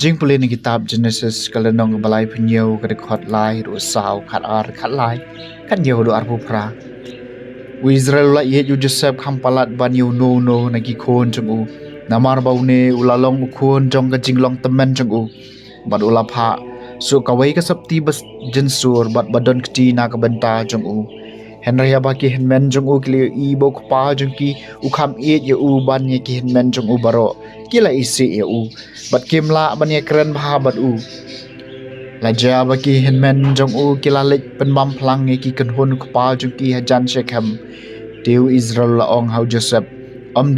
Jingpule ni kitab Genesis kalenong balai penyew kada khot lai ru sau khat ar khat lai kan yew do arbu pra Israel la ye ju Joseph khampalat ban yew no na ki khon chungu namar baune ulalong khon jong ka jinglong temen chungu bad ula pha su kawai ka sapti bas jinsur bat badon kti na ka benta chungu Henry abaki henmen jong kli I bok pa jong ki ukham e ye u ban ye ki henmen jong baro kila isi ye u bat kimla ban ye kren bha bat u la ja baki henmen jong kila lek pen bam phlang ye ki kan hon pa jong ki hajan shekhem Taiew Israel la ong how Joseph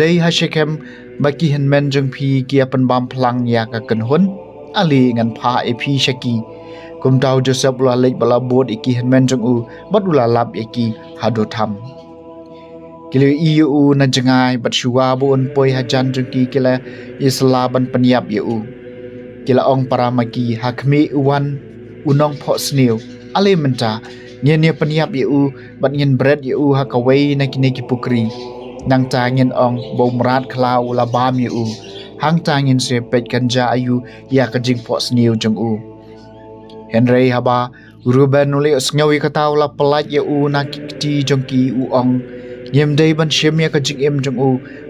dei ha shekhem baki henmen jong phi ki apan bam phlang ya ka kan hon ali ngan pha e phi shaki kum tau Joseph la lek bala bot iki henmen jong bat ula lap iki hado tham kile iu na jangai bat shuwa bu on poi hajan jong ki kila isla ban panyap yu kila ong paramaki hakmi uwan unong pho snew ale menta nyen ye panyap yu bat nyen bread yu hakawai na kine ki pukri nang ta nyen ong bo mrat khlau la bam yu hang ta nyen se pet kanja ayu ya ka jing pho snew jong Henry haba Ruben ule sngawi katau la pelat ye na kiti jongki ong nyem dei ban shemia ka jing em jong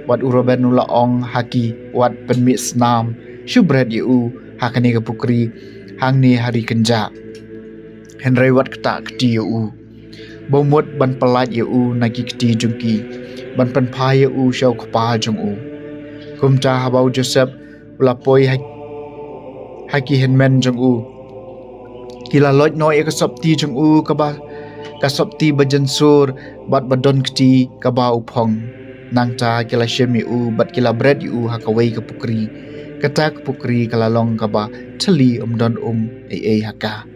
wat Ruben ula ong haki wat penmi snam shubret ye hakani ka pukri hang ni hari kenja Henry wat kata kiti ye bomot ban pelat ye na kiti jongki ban pen pha ye shaw khpa jong kumta habau Joseph ula poi haki henmen jong kila lot no ka sapti jong ka sapti bajan sur bat badon kti ka ba uphong nangta kila shemi bat kila bread hakawai ka pukri katak pukri kala long ka ba thali don ei haka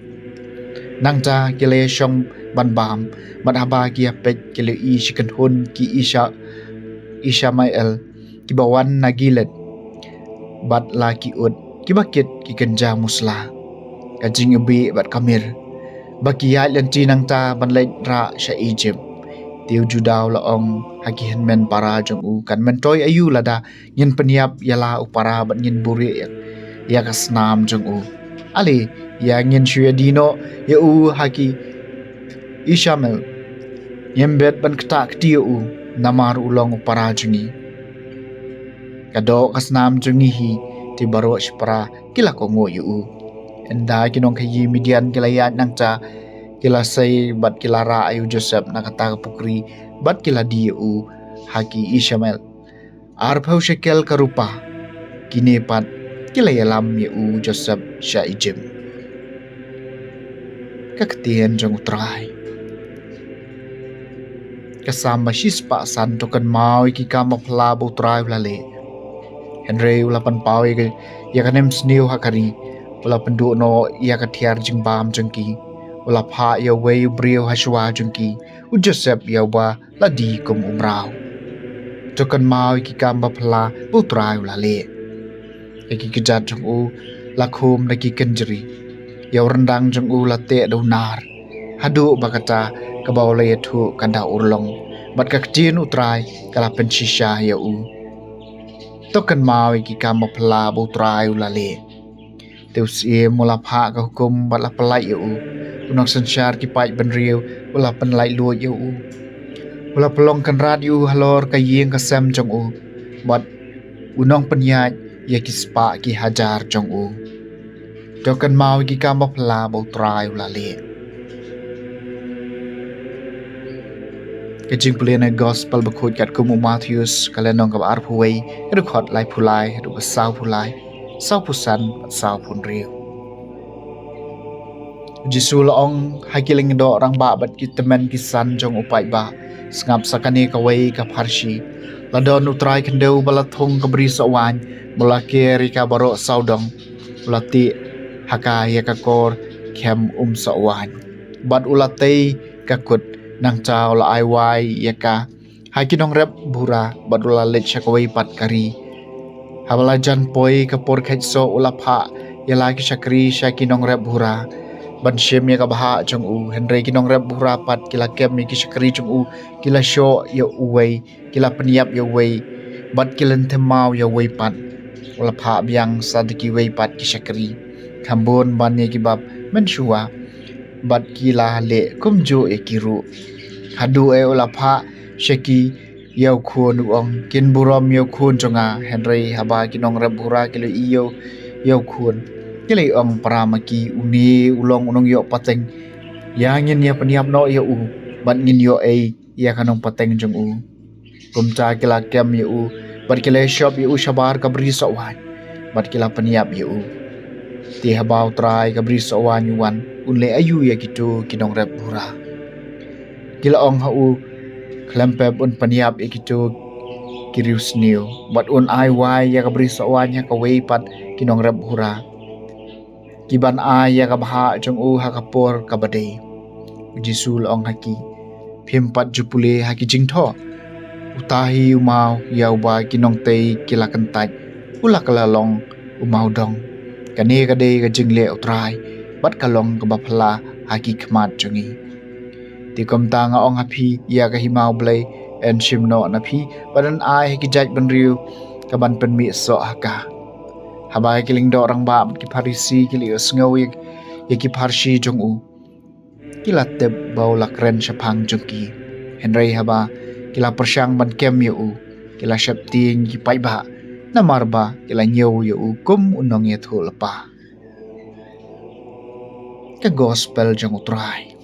nangta kila shong ban bam bat haba ki apet kila shikan hun ki isha mael ki bawan nagilet bat la ki ud ki bakit ki kenja musla kajing ubi bat kamir bakiyat lanti nangta ban leit ra sha Egypt Taiew judau la ong haki henmen para jong kan mentoy ayu lada ngin peniap yala upara bat ngin buri ya kasnam jong ali ya ngin syedino ya haki Ishamel yembet ban kta ktiu namar ulong upara jongi kado kasnam jongi hi ti baro spara kila kongo yu enda kinong kayi midian kilayat nangta kila say bat kila ra ayu Joseph nakata pukri bat kila di haki Ishamel arpau shekel karupa kini pat kila yalam Joseph sha Egypt kaktian jong utrai kasama shispa san tokan mau ki kama phla bu utrai lale Henry ulapan pawi ya kanem snew hakari ula pendu no ia kathiar jingbam jengki ula pha ya wei brio hashwa jengki Joseph ya wa ladi kum umrau tokan mau ki kamba phla putra ula le ki kijat jong la khum na ki kenjri ya rendang jong la te do nar hadu bakata kabaw le thu kanda urlong bat ka tin utrai kala pen shisha ya tokan mau ki kamba phla putra ula le Taiew mula pha ka hukum bala pelai unang sanchar ki pai ban riu ula pen lai lu ula pelong kan rat halor ka yeng ka sam jong bat unang penyat ya ki spa ki hajar jong to kan mau ki ka ma phla bo trai ula le Ke Jingpule na gospel bakhut kat kumu Matthews kala nong ka arpuway ru khot lai phulai ru ba sau phulai sau pusan bat sau pun riu Jisu laong hakiling do rang ba bat ki temen kisan jong upai ba sngap sakani ka wei ka pharshi ladon utrai kendeu balathong ka beri sawan mulake rika baro saudong ulati haka ya ka kor khem sawan bat ulatei ka kut nang chao la ai wai ya ka hakinong rep bura bat ulalet shakawai pat kari habala jan poi ka por khetso ulapha yala ki shakri shakinong rep bura ban shem ya ka baha chung u henry kinong rep bura pat kila kem mi ki shakri chung u kila sho ya uwei kila peniap ya wei bat kilen themau ya wei pat ulapha biang sadiki wei pat ki shakri khambon ban ye ki bab men shuwa bat kila le kumjo e kiru hadu e ulapha sheki yau khun ong kin buram yau khun jonga henry haba kinong rep bura kilo iyo yau khun kili ong paramaki uni ulong unong yo pateng yangin ya peniap no yo u bat ngin yo e ya kanong pateng jong u kumcha kila kem yo u bat kila shop yo u shabar kabri sawan bat kila peniap yo u ti habau trai kabri sawan yuan unle ayu ya gitu kinong rep bura kila ong ha u klempep un peniap ya gitu kirius new bat un ai wai ya kabri sawan ya kawei pat kinong rep bura kiban ai ya kabha jong u hakapor kabade jisul ong haki phimpat jupule haki jingtho utahi umau yauba kinong tei kilakan taj ulakala long umau dong kane kade ka jingle utrai bat kalong ka baphala haki khmat jongi ti komta nga ong hapi ya ka himau blai en shimno na phi badan ai haki jaj banriu ka ban penmi so haka habai kiling do orang ba ki pharisi kili sngi ye ki pharsi jong u kila teb bau lakren shapang jongki henry haba kila persyang ban kem ye u kila shapting ki pai ba namar ba kila nyeu ye u kum unong ye thul pa ka gospel jong utrai